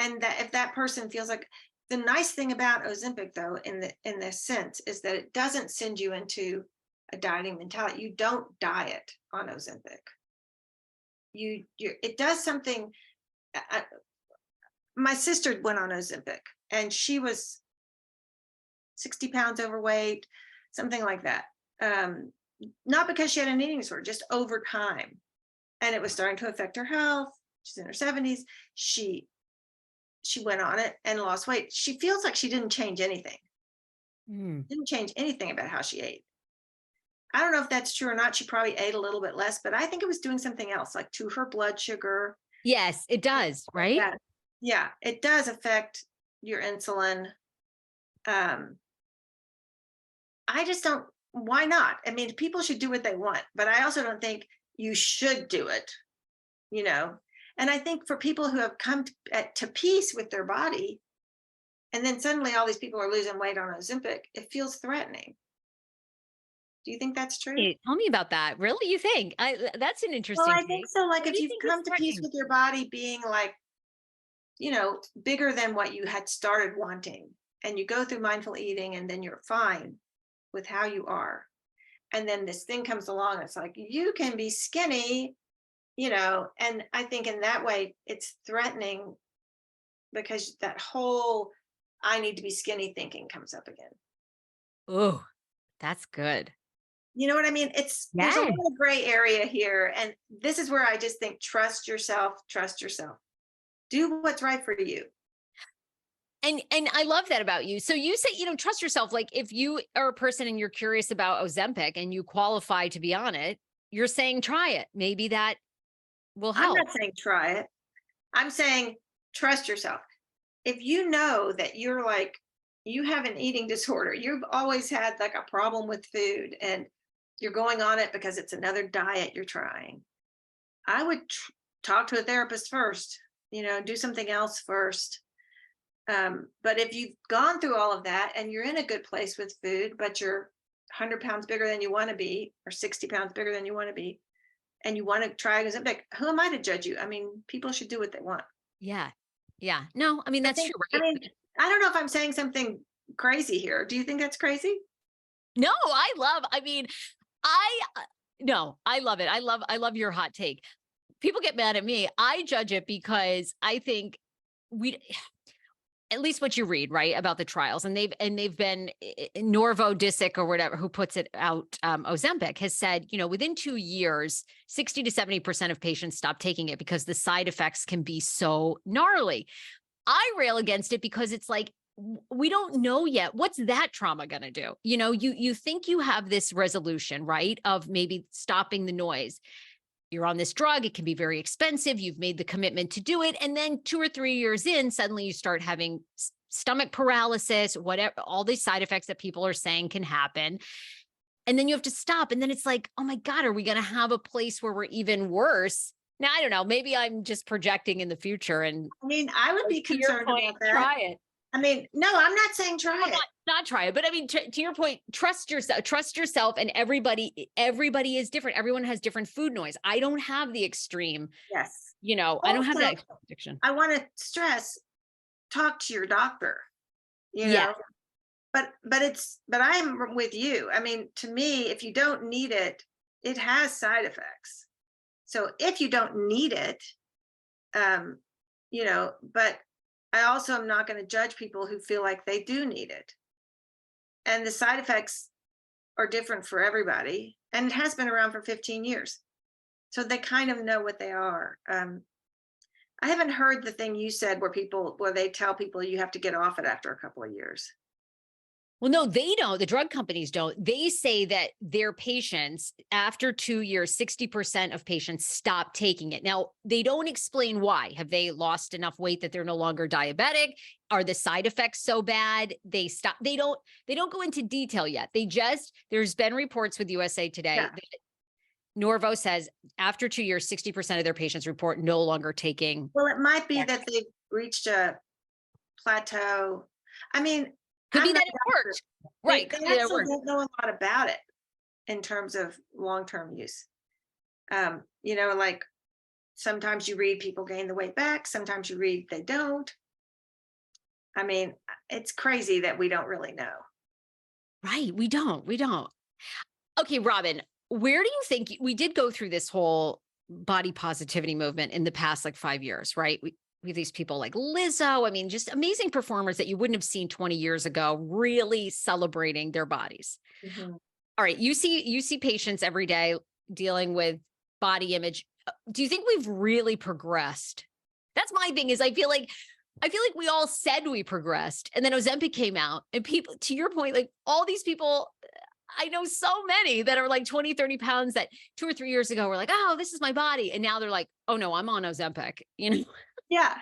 And that if that person feels like, the nice thing about Ozempic though, in this sense, is that it doesn't send you into a dieting mentality. You don't diet on Ozempic. It does something. My sister went on Ozempic and she was 60 pounds overweight, something like that. Not because she had an eating disorder, just over time. And it was starting to affect her health. She's in her 70s. She went on it and lost weight. She feels like she didn't change anything. Didn't change anything about how she ate. I don't know if that's true or not. She probably ate a little bit less, but I think it was doing something else, like to her blood sugar. Yes, it does, right? Yeah, it does affect your insulin. I just don't, why not? I mean, people should do what they want, but I also don't think you should do it, you know? And I think for people who have come to peace with their body, and then suddenly all these people are losing weight on Ozempic, it feels threatening. Do you think that's true? Hey, tell me about that. Really? You think? That's an interesting Well, I take. think so. Like What do if you you've think come is to peace threatening? with your body being like, you know, bigger than what you had started wanting, and you go through mindful eating and then you're fine with how you are. And then this thing comes along, it's like, you can be skinny, you know, and I think in that way it's threatening because that whole I need to be skinny thinking comes up again. Oh, that's good. You know what I mean? There's a Yes. little gray area here. And this is where I just think, trust yourself, trust yourself. Do what's right for you. And I love that about you. So you say, trust yourself. Like if you are a person and you're curious about Ozempic and you qualify to be on it, you're saying try it. Maybe that will I'm help. not saying try it. I'm saying trust yourself. If you know that you're like, you have an eating disorder, you've always had like a problem with food and you're going on it because it's another diet you're trying, I would talk to a therapist first, do something else first. But if you've gone through all of that and you're in a good place with food, but you're 100 pounds bigger than you want to be, or 60 pounds bigger than you want to be, and you want to try Ozempic, who am I to judge you? I mean, people should do what they want. Yeah. Yeah. No, I mean, that's true. I Right? mean, I don't know if I'm saying something crazy here. Do you think that's crazy? No, I mean, no, I love it. I love your hot take. People get mad at me. I judge it because I think at least what you read, right, about the trials, and they've been Norvo Disick or whatever who puts it out. Ozempic has said, within 2 years, 60 to 70% of patients stop taking it because the side effects can be so gnarly. I rail against it because it's like, we don't know yet. What's that trauma going to do? You think you have this resolution, right, of maybe stopping the noise. You're on this drug. It can be very expensive. You've made the commitment to do it. And then 2 or 3 years in, suddenly you start having stomach paralysis, whatever, all these side effects that people are saying can happen. And then you have to stop. And then it's like, oh my God, are we going to have a place where we're even worse? Now, I don't know. Maybe I'm just projecting in the future. And I mean, I would be concerned about that. Try it. I mean, no, I'm not saying try it. Not try it, but I mean, to your point, trust yourself, and everybody is different. Everyone has different food noise. I don't have the extreme. Yes. I don't have that addiction. I want to stress, talk to your doctor, Yeah. but I am with you. I mean, to me, if you don't need it, it has side effects. So if you don't need it, but I also am not going to judge people who feel like they do need it. And the side effects are different for everybody. And it has been around for 15 years. So they kind of know what they are. I haven't heard the thing you said where they tell people you have to get off it after a couple of years. Well, no, they don't. The drug companies don't. They say that their patients, after 2 years, 60% of patients stop taking it. Now, they don't explain why. Have they lost enough weight that they're no longer diabetic? Are the side effects so bad? They stop. They don't go into detail yet. There's been reports with USA Today that Norvo says after 2 years, 60% of their patients report no longer taking. Well, it might be that they've reached a plateau. I mean, could be that it worked. Right. They actually don't know a lot about it in terms of long-term use. Like sometimes you read people gain the weight back. Sometimes you read they don't. I mean, it's crazy that we don't really know. Right. We don't. Okay, Robin, where do you think we did go through this whole body positivity movement in the past like 5 years, right? We have these people like Lizzo. I mean, just amazing performers that you wouldn't have seen 20 years ago, really celebrating their bodies. Mhm. All right, you see patients every day dealing with body image. Do you think we've really progressed? That's my thing is I feel like we all said we progressed and then Ozempic came out and people, to your point, like all these people, I know so many that are like 20, 30 pounds that 2 or 3 years ago were like, oh, this is my body. And now they're like, oh no, I'm on Ozempic. Yeah.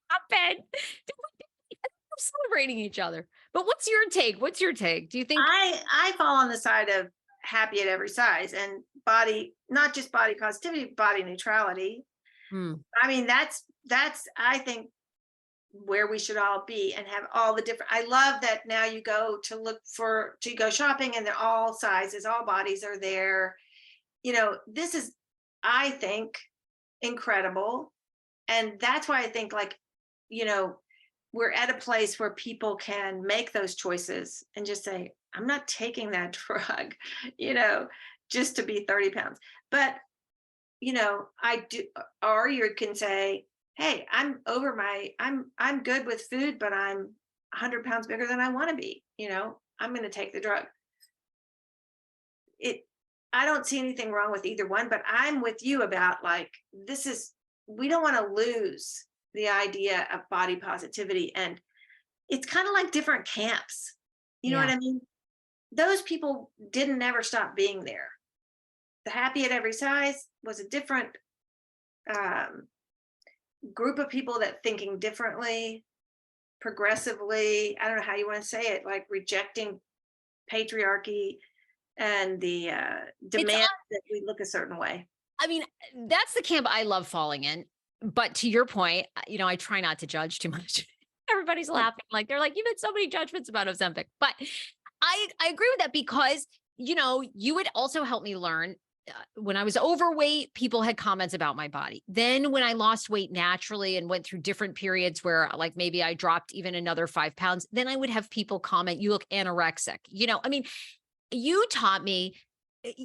Stop it. We're celebrating each other. But what's your take? What's your take? Do you think? I fall on the side of happy at every size and body, not just body positivity, body neutrality. Hmm. I mean, that's I think where we should all be and have all the different. I love that now you go to go shopping and they're all sizes, all bodies are there. This is, I think, incredible. And that's why I think we're at a place where people can make those choices and just say, I'm not taking that drug, just to be 30 pounds. But, I do, or you can say, hey, I'm good with food, but I'm 100 pounds bigger than I want to be, I'm going to take the drug. I don't see anything wrong with either one, but I'm with you about we don't want to lose the idea of body positivity. And it's kind of like different camps. You know what I mean? Those people didn't ever stop being there. The happy at every size was a different group of people that thinking differently, progressively. I don't know how you want to say it, like rejecting patriarchy and the demand that we look a certain way. I mean, that's the camp I love falling in. But to your point, I try not to judge too much. Everybody's laughing. Like they're like, you've had so many judgments about Ozempic. But I agree with that because, you would also help me learn when I was overweight, people had comments about my body. Then when I lost weight naturally and went through different periods where like maybe I dropped even another 5 pounds, then I would have people comment, you look anorexic. I mean, you taught me,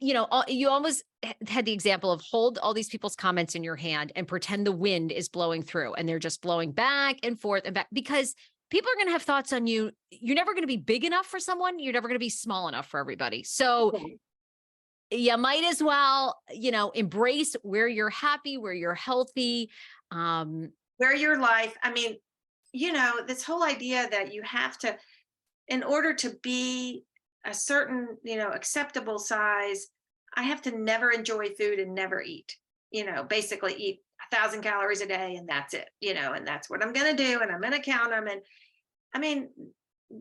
you almost had the example of hold all these people's comments in your hand and pretend the wind is blowing through and they're just blowing back and forth and back because people are going to have thoughts on you. You're never going to be big enough for someone. You're never going to be small enough for everybody. So you might as well, embrace where you're happy, where you're healthy, where your life. I mean, this whole idea that you have to, in order to be a certain, acceptable size, I have to never enjoy food and never eat, basically eat 1,000 calories a day and that's it, and that's what I'm going to do. And I'm going to count them. And I mean,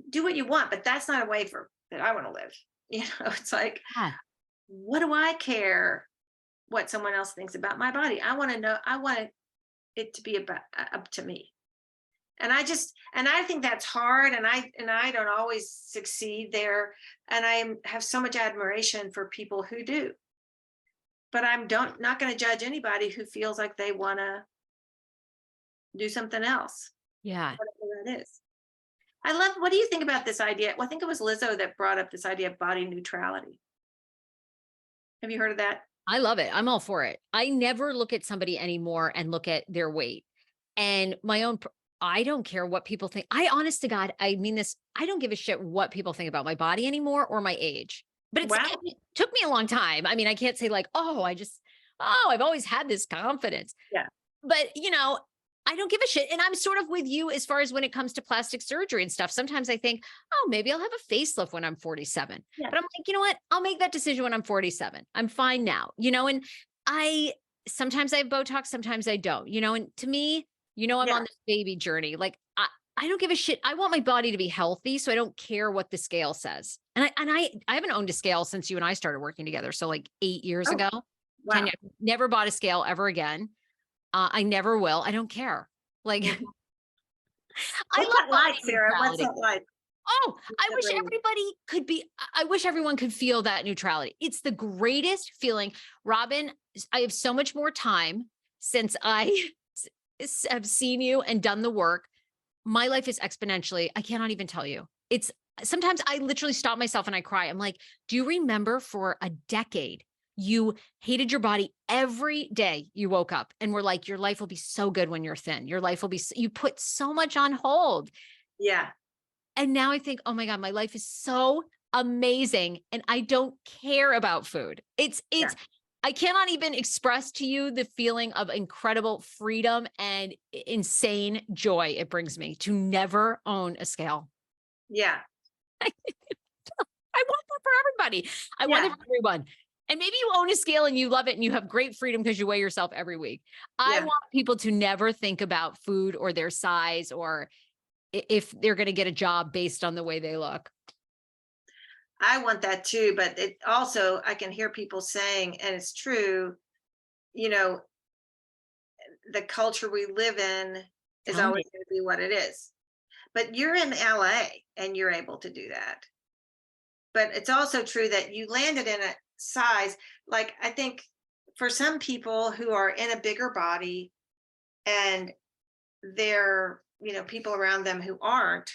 do what you want, but that's not a way that I want to live. It's like, what do I care what someone else thinks about my body? I want to know, I want it to be up to me. And I think that's hard. And I don't always succeed there. And I have so much admiration for people who do, but I'm not going to judge anybody who feels like they want to do something else. Yeah. Whatever that is. What do you think about this idea? Well, I think it was Lizzo that brought up this idea of body neutrality. Have you heard of that? I love it. I'm all for it. I never look at somebody anymore and look at their weight and I don't care what people think. Honest to God, I mean this, I don't give a shit what people think about my body anymore or my age, but it took me a long time. I mean, I can't say like, I've always had this confidence. Yeah. But I don't give a shit. And I'm sort of with you as far as when it comes to plastic surgery and stuff. Sometimes I think, maybe I'll have a facelift when I'm 47. Yeah. But I'm like, you know what? I'll make that decision when I'm 47. I'm fine now, and sometimes I have Botox, sometimes I don't, and to me, I'm on this baby journey. Like I don't give a shit. I want my body to be healthy. So I don't care what the scale says. And I haven't owned a scale since you and I started working together. So like 8 years ago, wow. 10 years, never bought a scale ever again. I never will. I don't care. Like, I love life, Sarah. What's that like? Oh, I wish everyone could feel that neutrality. It's the greatest feeling. Robin, I have so much more time since I have seen you and done the work. my life is exponentially, I cannot even tell you. It's sometimes I literally stop myself and I cry. I'm like, do you remember for a decade, you hated your body every day you woke up and were like, your life will be so good when you're thin. Your life will be, you put so much on hold. Yeah. And now I think, oh my God, my life is so amazing. And I don't care about food. Yeah. I cannot even express to you the feeling of incredible freedom and insane joy it brings me to never own a scale. Yeah. I want that for everybody. I want it Yeah. for everyone. And maybe you own a scale and you love it and you have great freedom because you weigh yourself every week. I Yeah. want people to never think about food or their size or if they're going to get a job based on the way they look. I want that too, but it also, I can hear people saying, and it's true, you know, the culture we live in is Tell always me. going to be what it is. But you're in LA and you're able to do that. But it's also true that you landed in a size, like I think for some people who are in a bigger body and they're, people around them who aren't,